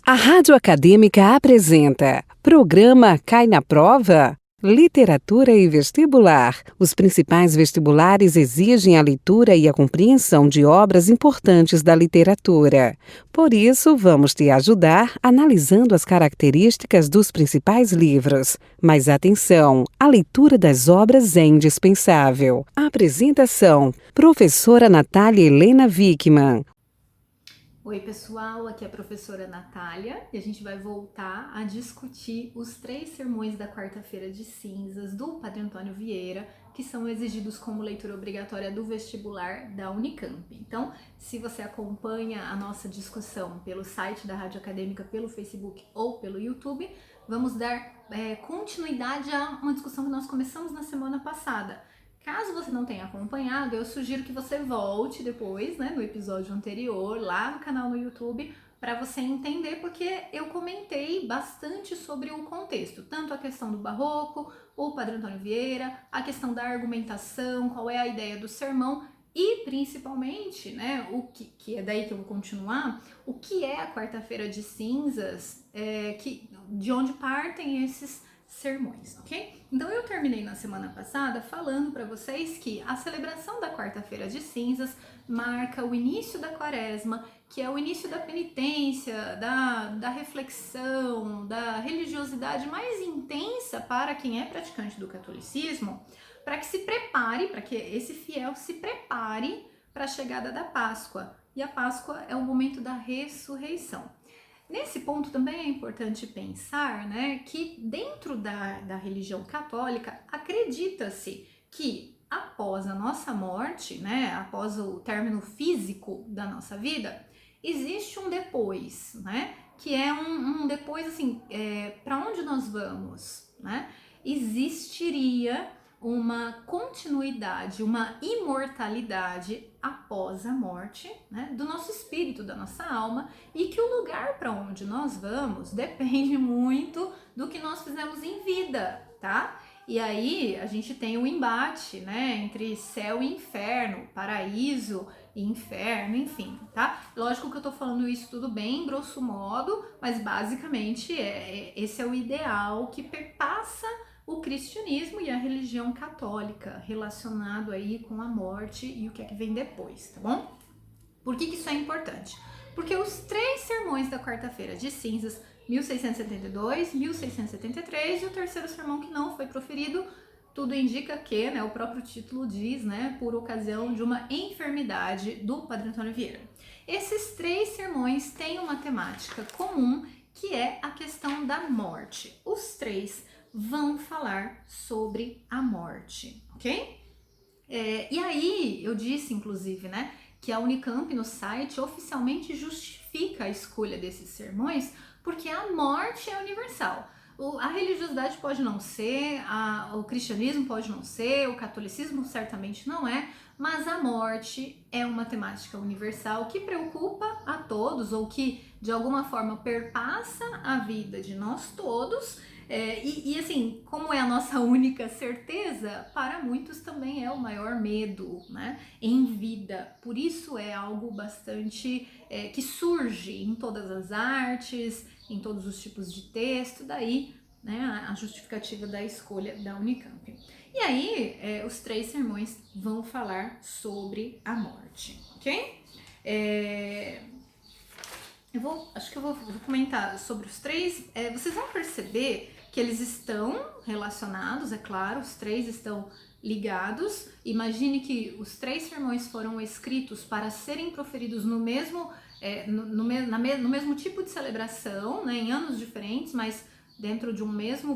A Rádio Acadêmica apresenta Programa Cai na Prova? Literatura e Vestibular. Os principais vestibulares exigem a leitura e a compreensão de obras importantes da literatura. Por isso, vamos te ajudar analisando as características dos principais livros. Mas atenção, a leitura das obras é indispensável. Apresentação: Professora Natália Helena Wickmann. Oi pessoal, aqui é a professora Natália e a gente vai voltar a discutir os 3 sermões da quarta-feira de cinzas do Padre Antônio Vieira, que são exigidos como leitura obrigatória do vestibular da Unicamp. Então, se você acompanha a nossa discussão pelo site da Rádio Acadêmica, pelo Facebook ou pelo YouTube, vamos dar continuidade a uma discussão que nós começamos na semana passada. Caso você não tenha acompanhado, eu sugiro que você volte depois, no episódio anterior, lá no canal no YouTube, para você entender, porque eu comentei bastante sobre o contexto, tanto a questão do barroco, o Padre Antônio Vieira, a questão da argumentação, qual é a ideia do sermão e principalmente, o que é daí que eu vou continuar, o que é a quarta-feira de cinzas, de onde partem esses sermões, ok? Então eu terminei na semana passada falando para vocês que a celebração da quarta-feira de cinzas marca o início da quaresma, que é o início da penitência, da reflexão, da religiosidade mais intensa para quem é praticante do catolicismo, para que se prepare, para que esse fiel se prepare para a chegada da Páscoa. E a Páscoa é o momento da ressurreição. Nesse ponto também é importante pensar, que dentro da religião católica acredita-se que após a nossa morte, após o término físico da nossa vida, existe um depois, que é um depois assim, para onde nós vamos, Existiria uma continuidade, uma imortalidade após a morte, do nosso espírito, da nossa alma, e que o lugar para onde nós vamos depende muito do que nós fizemos em vida, tá? E aí a gente tem o embate, entre céu e inferno, paraíso e inferno, enfim, tá? Lógico que eu tô falando isso tudo bem, grosso modo, mas basicamente esse é o ideal que perpassa o cristianismo e a religião católica, relacionado aí com a morte e o que é que vem depois, tá bom? Por que isso é importante? Porque os 3 sermões da quarta-feira de cinzas, 1672, 1673 e o terceiro sermão que não foi proferido, tudo indica que, o próprio título diz, por ocasião de uma enfermidade do Padre Antônio Vieira. Esses 3 sermões têm uma temática comum, que é a questão da morte. Os 3 vão falar sobre a morte, ok? E aí, eu disse, inclusive, que a Unicamp no site oficialmente justifica a escolha desses sermões porque a morte é universal. A religiosidade pode não ser, o cristianismo pode não ser, o catolicismo certamente não é, mas a morte é uma temática universal que preocupa a todos ou que de alguma forma perpassa a vida de nós todos. E assim, como é a nossa única certeza, para muitos também é o maior medo, em vida. Por isso é algo bastante que surge em todas as artes, em todos os tipos de texto, daí a justificativa da escolha da Unicamp. E aí, os 3 sermões vão falar sobre a morte, ok? Acho que eu vou comentar sobre os 3. Vocês vão perceber que eles estão relacionados, é claro, os 3 estão ligados. Imagine que os 3 sermões foram escritos para serem proferidos no mesmo, no mesmo tipo de celebração, em anos diferentes, mas dentro de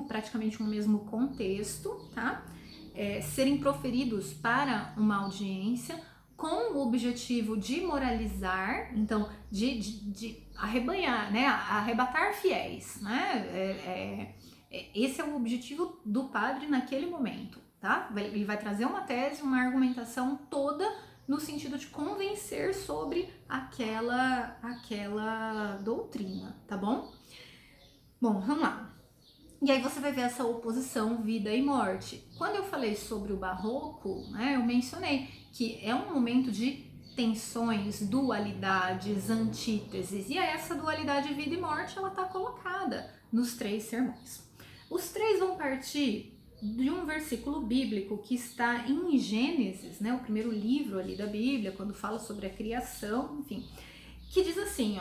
praticamente um mesmo contexto, tá? Serem proferidos para uma audiência com o objetivo de moralizar, então de arrebanhar, arrebatar fiéis, esse é o objetivo do padre naquele momento, tá? Ele vai trazer uma tese, uma argumentação toda no sentido de convencer sobre aquela doutrina, tá bom? Bom, vamos lá. E aí você vai ver essa oposição vida e morte. Quando eu falei sobre o barroco, eu mencionei que é um momento de tensões, dualidades, antíteses. E essa dualidade vida e morte, ela está colocada nos 3 sermões. Os 3 vão partir de um versículo bíblico que está em Gênesis, né, o primeiro livro ali da Bíblia, quando fala sobre a criação, enfim, que diz assim,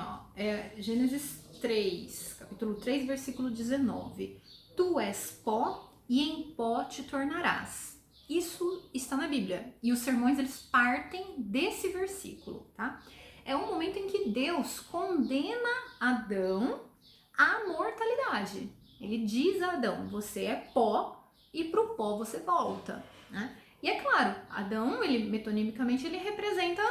Gênesis 3, capítulo 3, versículo 19: Tu és pó e em pó te tornarás. Isso está na Bíblia, e os sermões eles partem desse versículo, tá? É um momento em que Deus condena Adão à mortalidade. Ele diz a Adão: você é pó e pro pó você volta, né? E é claro, Adão, ele metonimicamente, ele representa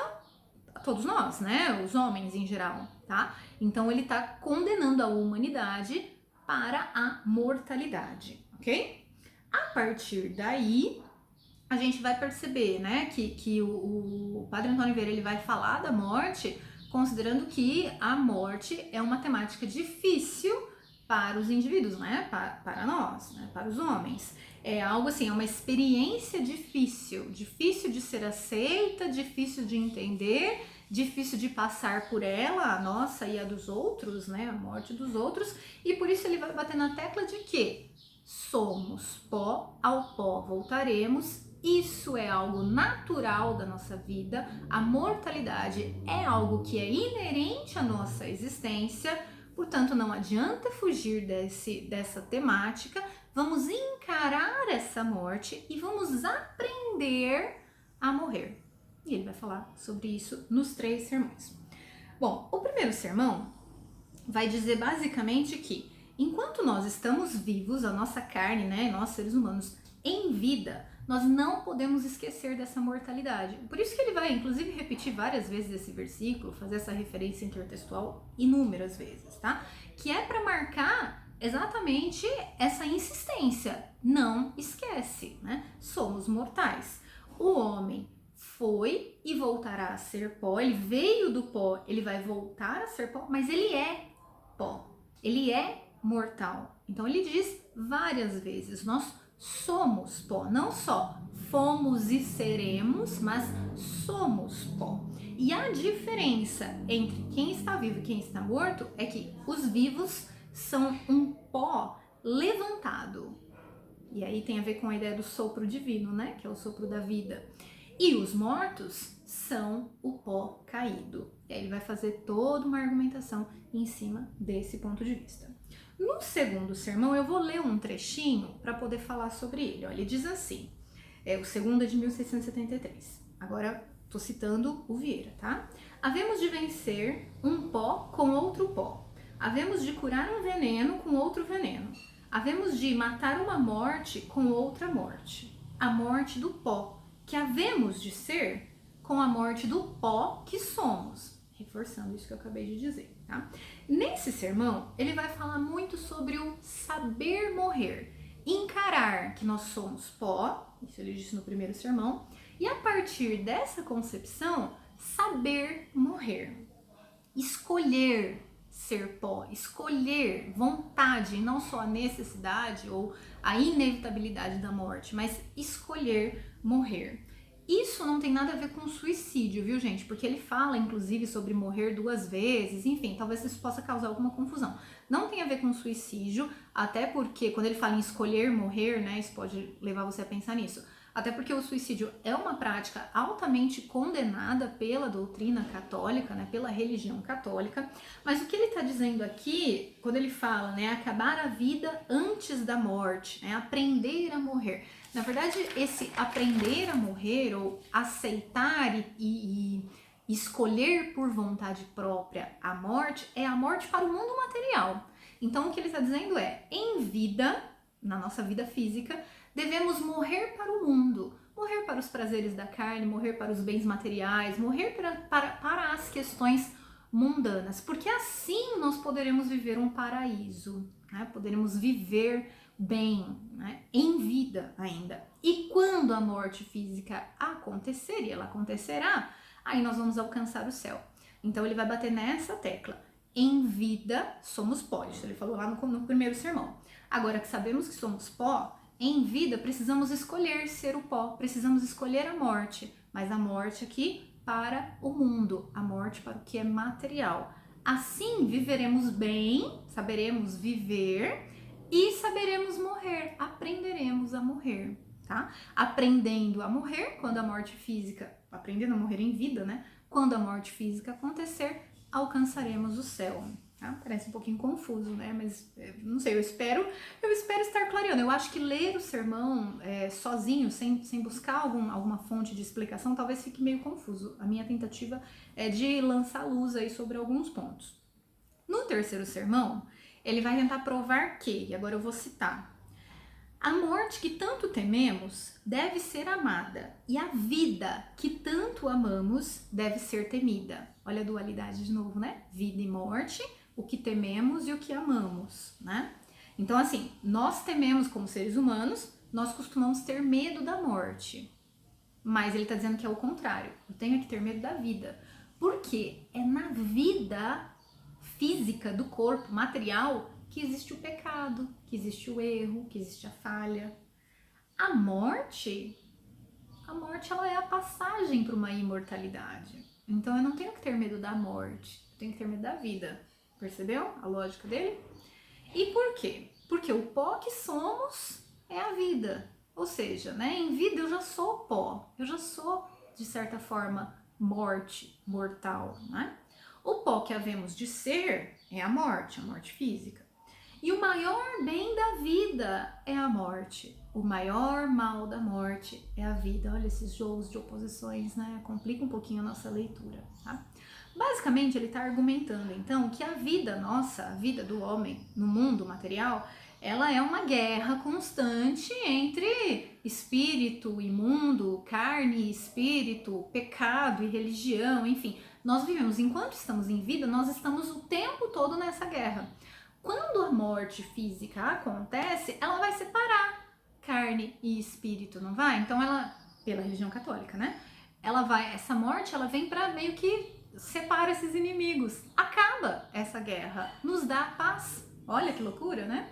todos nós, né? Os homens em geral, tá? Então ele tá condenando a humanidade para a mortalidade, ok? A partir daí, a gente vai perceber, né, que o Padre Antônio Vieira ele vai falar da morte, considerando que a morte é uma temática difícil para os indivíduos, né, para nós, né, para os homens. É algo assim, é uma experiência difícil de ser aceita, difícil de entender, difícil de passar por ela, a nossa e a dos outros, né, a morte dos outros, e por isso ele vai bater na tecla de que somos pó, ao pó voltaremos. Isso é algo natural da nossa vida, a mortalidade é algo que é inerente à nossa existência, portanto não adianta fugir dessa temática, vamos encarar essa morte e vamos aprender a morrer. E ele vai falar sobre isso nos 3 sermões. Bom, o primeiro sermão vai dizer basicamente que enquanto nós estamos vivos, a nossa carne, né, nós seres humanos, em vida, nós não podemos esquecer dessa mortalidade. Por isso que ele vai, inclusive, repetir várias vezes esse versículo, fazer essa referência intertextual inúmeras vezes, tá? Que é para marcar exatamente essa insistência. Não esquece, né? Somos mortais. O homem foi e voltará a ser pó, ele veio do pó, ele vai voltar a ser pó, mas ele é pó, ele é mortal. Então ele diz várias vezes, nós somos pó, não só fomos e seremos, mas somos pó. E a diferença entre quem está vivo e quem está morto é que os vivos são um pó levantado. E aí tem a ver com a ideia do sopro divino, né? Que é o sopro da vida. E os mortos são o pó caído. E aí ele vai fazer toda uma argumentação em cima desse ponto de vista. No segundo sermão, eu vou ler um trechinho para poder falar sobre ele. Olha, ele diz assim, o segundo é de 1673. Agora, estou citando o Vieira, tá? Havemos de vencer um pó com outro pó. Havemos de curar um veneno com outro veneno. Havemos de matar uma morte com outra morte. A morte do pó, que havemos de ser com a morte do pó que somos. Reforçando isso que eu acabei de dizer, tá? Nesse sermão, ele vai falar muito sobre o saber morrer, encarar que nós somos pó, isso ele disse no primeiro sermão, e a partir dessa concepção, saber morrer, escolher ser pó, escolher vontade, não só a necessidade ou a inevitabilidade da morte, mas escolher morrer. Isso não tem nada a ver com suicídio, viu, gente? Porque ele fala, inclusive, sobre morrer 2 vezes, enfim, talvez isso possa causar alguma confusão. Não tem a ver com suicídio, até porque quando ele fala em escolher morrer, né, isso pode levar você a pensar nisso. Até porque o suicídio é uma prática altamente condenada pela doutrina católica, né, pela religião católica. Mas o que ele está dizendo aqui, quando ele fala, né, acabar a vida antes da morte, né, aprender a morrer. Na verdade, esse aprender a morrer ou aceitar e escolher por vontade própria a morte é a morte para o mundo material. Então, o que ele está dizendo é, em vida, na nossa vida física, devemos morrer para o mundo, morrer para os prazeres da carne, morrer para os bens materiais, morrer para as questões mundanas, porque assim nós poderemos viver um paraíso, né? Poderemos viver bem, né? Em vida ainda. E quando a morte física acontecer, e ela acontecerá, aí nós vamos alcançar o céu. Então ele vai bater nessa tecla. Em vida somos pó, isso ele falou lá no primeiro sermão. Agora que sabemos que somos pó, em vida precisamos escolher ser o pó, precisamos escolher a morte, mas a morte aqui para o mundo, a morte para o que é material. Assim viveremos bem, saberemos viver e saberemos morrer, aprenderemos a morrer, tá? Aprendendo a morrer quando a morte física, aprendendo a morrer em vida, né? Quando a morte física acontecer, alcançaremos o céu. Tá? Parece um pouquinho confuso, né? Mas não sei, eu espero estar clareando. Eu acho que ler o sermão sozinho, sem buscar alguma fonte de explicação, talvez fique meio confuso. A minha tentativa é de lançar luz aí sobre alguns pontos. No terceiro sermão, ele vai tentar provar que, e agora eu vou citar, a morte que tanto tememos deve ser amada, e a vida que tanto amamos deve ser temida. Olha a dualidade de novo, né? Vida e morte, o que tememos e o que amamos, né? Então, assim, nós tememos como seres humanos, nós costumamos ter medo da morte. Mas ele tá dizendo que é o contrário. Eu tenho que ter medo da vida. Porque é na vida física do corpo, material, que existe o pecado, que existe o erro, que existe a falha. A morte ela é a passagem para uma imortalidade. Então eu não tenho que ter medo da morte, eu tenho que ter medo da vida. Percebeu a lógica dele? E por quê? Porque o pó que somos é a vida. Ou seja, né, em vida eu já sou pó, eu já sou, de certa forma, mortal, né? O pó que havemos de ser é a morte física. E o maior bem da vida é a morte. O maior mal da morte é a vida. Olha esses jogos de oposições, né? Complica um pouquinho a nossa leitura, tá? Basicamente, ele está argumentando, então, que a vida nossa, a vida do homem no mundo material, ela é uma guerra constante entre espírito e mundo, carne e espírito, pecado e religião, enfim. Nós vivemos, enquanto estamos em vida, nós estamos o tempo todo nessa guerra. Quando a morte física acontece, ela vai separar carne e espírito, não vai? Então ela, pela religião católica, né? Essa morte, ela vem para meio que separa esses inimigos. Acaba essa guerra, nos dá a paz. Olha que loucura, né?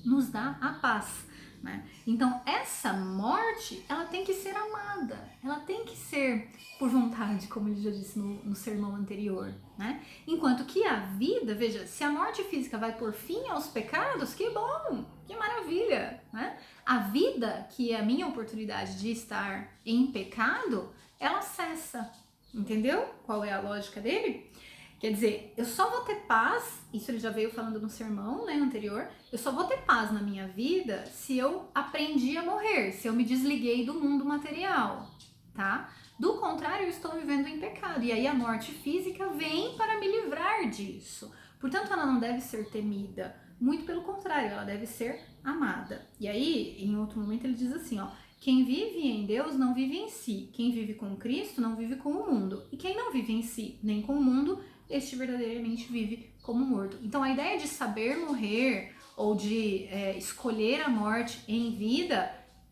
Nos dá a paz, né? Então essa morte, ela tem que ser amada, ela tem que ser por vontade, como ele já disse no sermão anterior, né? Enquanto que a vida, veja, se a morte física vai por fim aos pecados, que bom, que maravilha, né? A vida, que é a minha oportunidade de estar em pecado, ela cessa, entendeu? Qual é a lógica dele? Quer dizer, eu só vou ter paz, isso ele já veio falando no sermão, né, anterior, eu só vou ter paz na minha vida se eu aprendi a morrer, se eu me desliguei do mundo material, tá? Do contrário, eu estou vivendo em pecado, e aí a morte física vem para me livrar disso. Portanto, ela não deve ser temida, muito pelo contrário, ela deve ser amada. E aí, em outro momento, ele diz assim, ó, quem vive em Deus não vive em si, quem vive com Cristo não vive com o mundo, e quem não vive em si, nem com o mundo, este verdadeiramente vive como morto. Então a ideia de saber morrer ou de escolher a morte em vida,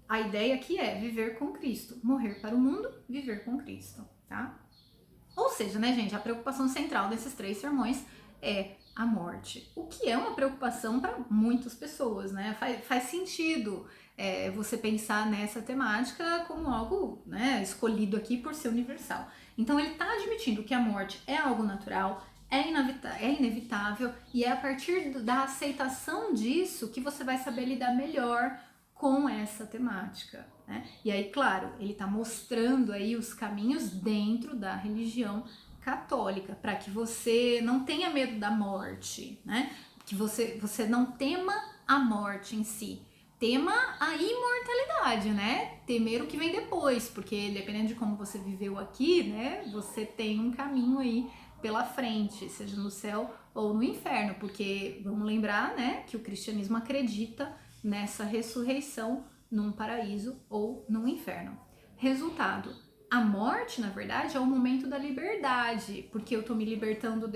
a ideia aqui é viver com Cristo, morrer para o mundo, viver com Cristo, tá? Ou seja, né, gente, a preocupação central desses 3 sermões é a morte, o que é uma preocupação para muitas pessoas, né? Faz sentido você pensar nessa temática como algo, né, escolhido aqui por ser universal. Então ele está admitindo que a morte é algo natural, é inevitável, e é a partir da aceitação disso que você vai saber lidar melhor com essa temática, né? E aí, claro, ele está mostrando aí os caminhos dentro da religião católica, para que você não tenha medo da morte, né? Que você não tema a morte em si, tema a imortalidade, né? Temer o que vem depois, porque dependendo de como você viveu aqui, né? Você tem um caminho aí pela frente, seja no céu ou no inferno, porque vamos lembrar, né, que o cristianismo acredita nessa ressurreição num paraíso ou num inferno. Resultado, a morte, na verdade, é o momento da liberdade, porque eu tô me libertando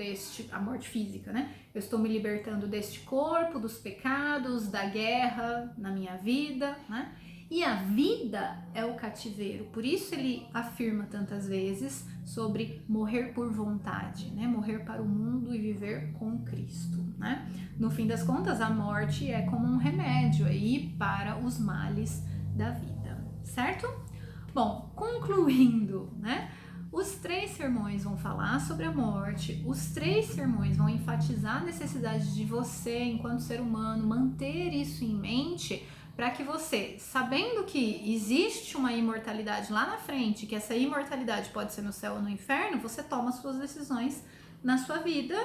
a morte física, né? Eu estou me libertando deste corpo, dos pecados, da guerra na minha vida, né? E a vida é o cativeiro, por isso ele afirma tantas vezes sobre morrer por vontade, né? Morrer para o mundo e viver com Cristo, né? No fim das contas, a morte é como um remédio aí para os males da vida, certo? Bom, concluindo, né? O Os 3 sermões vão falar sobre a morte, os 3 sermões vão enfatizar a necessidade de você, enquanto ser humano, manter isso em mente, para que você, sabendo que existe uma imortalidade lá na frente, que essa imortalidade pode ser no céu ou no inferno, você toma suas decisões na sua vida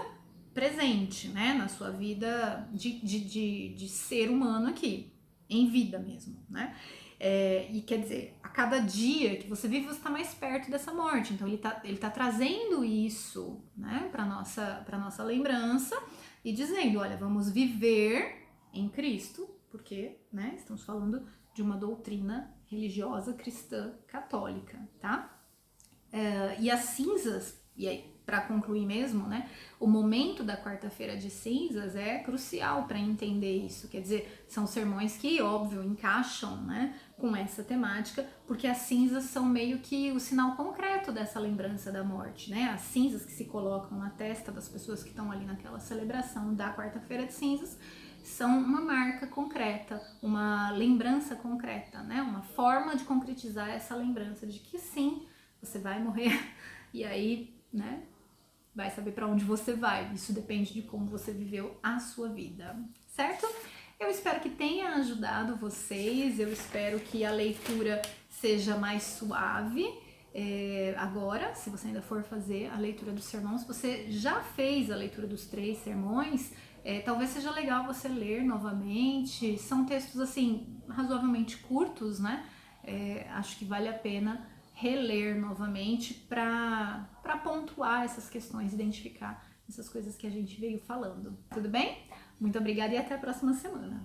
presente, né? Na sua vida de ser humano aqui, em vida mesmo, né? E quer dizer, a cada dia que você vive, você está mais perto dessa morte. Então ele tá trazendo isso, né, para nossa lembrança e dizendo, olha, vamos viver em Cristo, porque, né, estamos falando de uma doutrina religiosa cristã católica, tá? E as cinzas, e aí, para concluir mesmo, né, o momento da quarta-feira de cinzas é crucial para entender isso. Quer dizer, são sermões que, óbvio, encaixam, né, com essa temática, porque as cinzas são meio que o sinal concreto dessa lembrança da morte, né? As cinzas que se colocam na testa das pessoas que estão ali naquela celebração da quarta-feira de cinzas são uma marca concreta, uma lembrança concreta, né? Uma forma de concretizar essa lembrança de que sim, você vai morrer e aí, né, vai saber para onde você vai. Isso depende de como você viveu a sua vida, certo? Eu espero que tenha ajudado vocês, eu espero que a leitura seja mais suave. Agora, se você ainda for fazer a leitura do sermão, se você já fez a leitura dos 3 sermões, talvez seja legal você ler novamente. São textos, assim, razoavelmente curtos, né? Acho que vale a pena reler novamente para pontuar essas questões, identificar essas coisas que a gente veio falando. Tudo bem? Muito obrigada e até a próxima semana.